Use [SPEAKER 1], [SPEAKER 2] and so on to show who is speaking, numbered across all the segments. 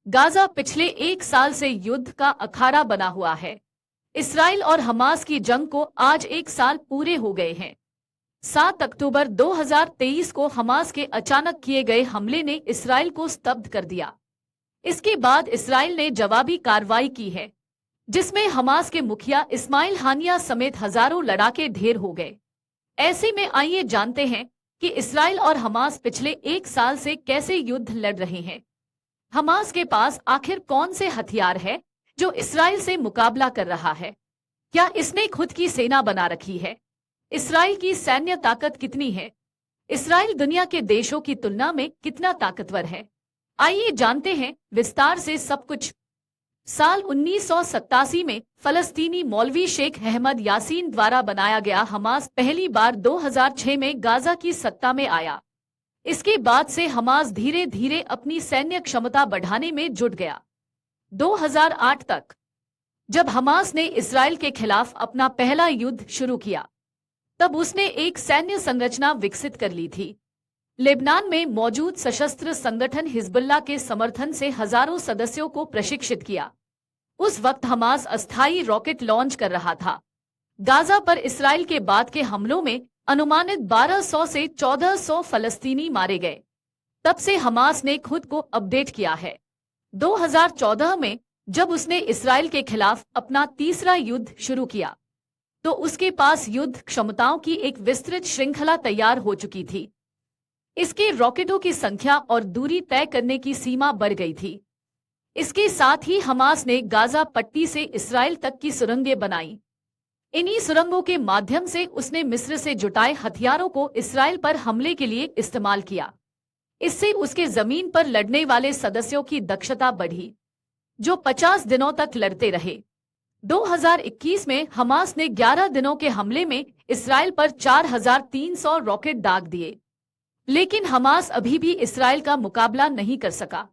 [SPEAKER 1] Gaza पिछले एक साल से युद्ध का अखाड़ा बना हुआ है। इसराइल और हमास की जंग को आज एक साल पूरे हो गए हैं। 7 अक्टूबर 2023 को हमास के अचानक किए गए हमले ने इसराइल को स्तब्ध कर दिया। इसके बाद इसराइल ने जवाबी कार्रवाई की है, जिसमें हमास के मुखिया इस्माइल हानिया समेत हजारों लड़ाके ढेर हो गए। ऐसे में आइए जानते हैं कि इसराइल और हमास पिछले एक साल से कैसे युद्ध लड़ रहे हैं। हमास के पास आखिर कौन से हथियार है जो इसराइल से मुकाबला कर रहा है? क्या इसने खुद की सेना बना रखी है? इसराइल की सैन्य ताकत कितनी है? इसराइल दुनिया के देशों की तुलना में कितना ताकतवर है? आइए जानते हैं विस्तार से सब कुछ। साल 1987 में फलस्तीनी मौलवी शेख अहमद यासीन द्वारा बनाया गया हमास पहली बार 2006 में गाजा की सत्ता में आया। इसके बाद से हमास धीरे धीरे अपनी सैन्य क्षमता बढ़ाने में जुट गया। 2008 तक, जब हमास ने इसराइल के खिलाफ अपना पहला युद्ध शुरू किया, तब उसने एक सैन्य संरचना विकसित कर ली थी। लेबनान में मौजूद सशस्त्र संगठन हिजबुल्लाह के समर्थन से हजारों सदस्यों को प्रशिक्षित किया। उस वक्त हमास अस्थायी रॉकेट लॉन्च कर रहा था। गाजा पर इसराइल के बाद के हमलों में अनुमानित 1200 से 1400 फलस्तीनी मारे गए। तब से हमास ने खुद को अपडेट किया है। 2014 में जब उसने इसराइल के खिलाफ अपना तीसरा युद्ध शुरू किया, तो उसके पास युद्ध क्षमताओं की एक विस्तृत श्रृंखला तैयार हो चुकी थी। इसके रॉकेटों की संख्या और दूरी तय करने की सीमा बढ़ गई थी। इसके साथ ही हमास ने गाजा पट्टी से इसराइल तक की सुरंगें बनाई। इन्हीं सुरंगों के माध्यम से उसने मिस्र से जुटाए हथियारों को इसराइल पर हमले के लिए इस्तेमाल किया। इससे उसके जमीन पर लड़ने वाले सदस्यों की दक्षता बढ़ी, जो 50 दिनों तक लड़ते रहे। 2021 में हमास ने 11 दिनों के हमले में इसराइल पर 4300 रॉकेट दाग दिए, लेकिन हमास अभी भी इसराइल का मुकाबला नहीं कर सका।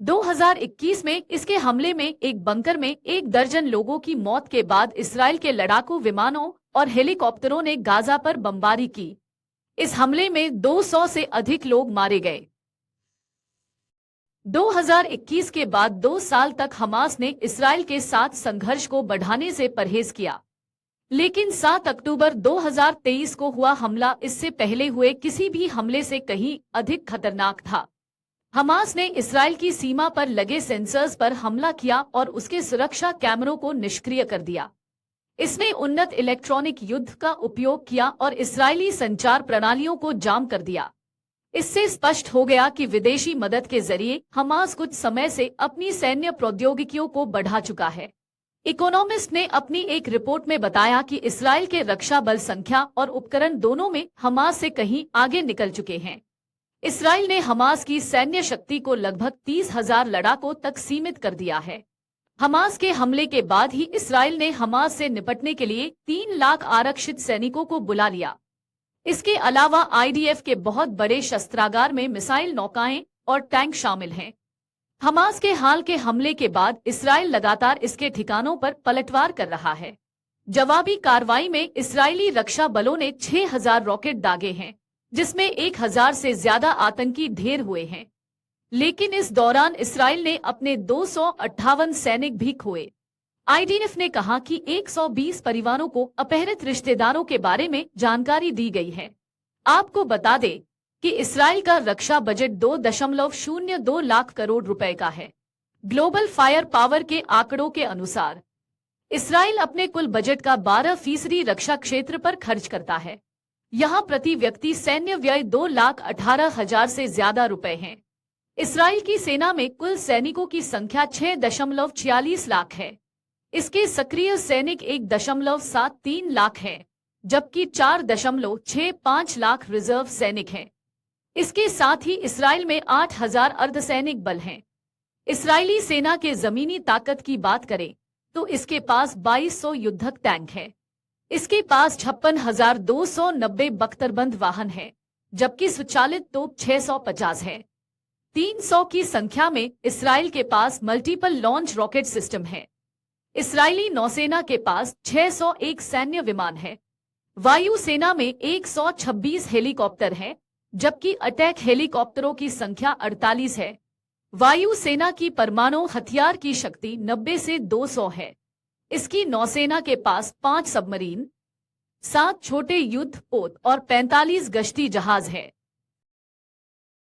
[SPEAKER 1] 2021 में इसके हमले में एक बंकर में 1 दर्जन लोगों की मौत के बाद इसराइल के लड़ाकू विमानों और हेलीकॉप्टरों ने गाजा पर बमबारी की। इस हमले में 200 से अधिक लोग मारे गए। 2021 के बाद 2 साल तक हमास ने इसराइल के साथ संघर्ष को बढ़ाने से परहेज किया, लेकिन 7 अक्टूबर 2023 को हुआ हमला इससे पहले हुए किसी भी हमले से कहीं अधिक खतरनाक था। हमास ने इसराइल की सीमा पर लगे सेंसर्स पर हमला किया और उसके सुरक्षा कैमरों को निष्क्रिय कर दिया। इसने उन्नत इलेक्ट्रॉनिक युद्ध का उपयोग किया और इस्राएली संचार प्रणालियों को जाम कर दिया। इससे स्पष्ट हो गया कि विदेशी मदद के जरिए हमास कुछ समय से अपनी सैन्य प्रौद्योगिकियों को बढ़ा चुका है। इकोनॉमिस्ट ने अपनी एक रिपोर्ट में बताया कि इसराइल के रक्षा बल संख्या और उपकरण दोनों में हमास से कहीं आगे निकल चुके हैं। इसराइल ने हमास की सैन्य शक्ति को लगभग 30,000 लड़ाकों तक सीमित कर दिया है। हमास के हमले के बाद ही इसराइल ने हमास से निपटने के लिए 3 लाख आरक्षित सैनिकों को बुला लिया। इसके अलावा आईडीएफ के बहुत बड़े शस्त्रागार में मिसाइल नौकाएं और टैंक शामिल हैं। हमास के हाल के हमले के बाद इसराइल लगातार इसके ठिकानों पर पलटवार कर रहा है। जवाबी कार्रवाई में इसराइली रक्षा बलों ने 6,000 रॉकेट दागे हैं, जिसमें 1,000 से ज्यादा आतंकी ढेर हुए हैं। लेकिन इस दौरान इसराइल ने अपने 258 सैनिक भी खोए। आईडीएफ ने कहा कि 120 परिवारों को अपहृत रिश्तेदारों के बारे में जानकारी दी गई है। आपको बता दें कि इसराइल का रक्षा बजट 2.02 लाख करोड़ रुपए का है। ग्लोबल फायर पावर के आंकड़ों के अनुसार इसराइल अपने कुल बजट का 12% रक्षा क्षेत्र पर खर्च करता है। यहाँ प्रति व्यक्ति सैन्य व्यय 2,18,000 से ज्यादा रुपए हैं। इसराइल की सेना में कुल सैनिकों की संख्या 6.46 लाख है। इसके सक्रिय सैनिक 1.73 लाख हैं, जबकि 4.65 लाख रिजर्व सैनिक हैं। इसके साथ ही इसराइल में 8,000 अर्धसैनिक बल हैं। इसराइली सेना के जमीनी ताकत की बात करें तो इसके पास 2200 युद्धक टैंक है। इसके पास 56,290 बख्तरबंद वाहन है, जबकि स्वचालित तोप 650 है। 300 की संख्या में इसराइल के पास मल्टीपल लॉन्च रॉकेट सिस्टम है। इसराइली नौसेना के पास 601 सैन्य विमान है। वायु सेना में 126 हेलीकॉप्टर हैं, जबकि अटैक हेलीकॉप्टरों की संख्या 48 है। वायुसेना की परमाणु हथियार की शक्ति 90 से 200 है। इसकी नौसेना के पास 5 सबमरीन, 7 छोटे युद्ध पोत और 45 गश्ती जहाज है।